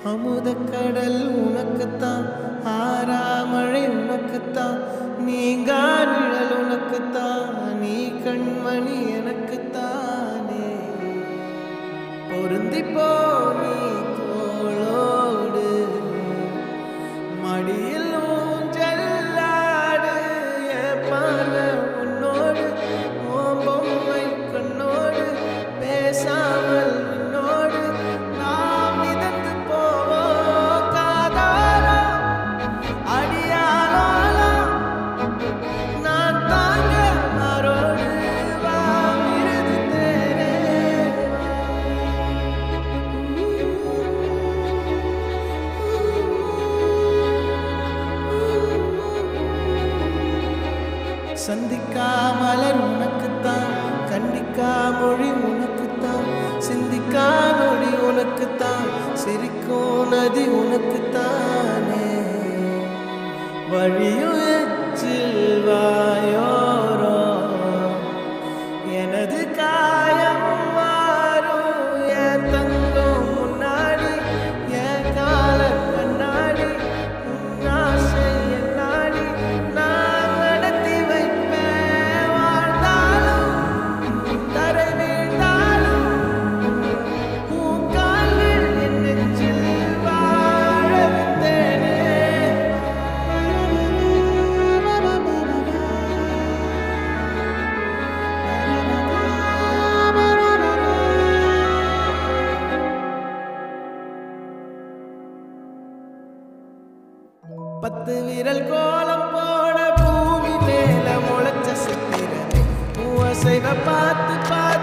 அமுதக்கடல் உனக்குத்தான், ஆறாமழை உனக்குத்தான், நீங்கா நிழல் உனக்குத்தான், நீ கண்மணி எனக்குத்தானே. பொருந்திப்போ நீ தோளோடு, மடியில் ஊஞ்சல்லாடு, என் பார்வை உன்னோடு, உன் பொம்மை கண்ணோடு, பேசாமல் என்னோடு நாம் மிதந்து போவோம் காதாரா. அடியாளா நான் தாங்க மாறோடு, வா விருது தேரே சந்திக்கா மலர் உனக்குத்தான், கண்டிக்கா மொழி உனக்குத்தான், சிந்திக்கா நொடி உனக்குத்தான், சிரிக்கும் நதி உனக்குத்தானே. வழியும் எச்சில் வாயோரோ எனது காயம் மாறும், என் தங்கம் முன்னாடி, என் கால கண்ணாடி, உன் ஆசை என் நாடி, நான் நடத்தி வைப்பேன். வாழ்ந்தாலும் தரை வீழ்ந்தாலும் உன் கால்கள் என் நெஞ்சில் வாழ வைத்தேனே. பத்து விரல் கோலம் போட பூமி மேல முளைச்ச சித்திரமே, உன் அசைவ பார்த்து பார்த்து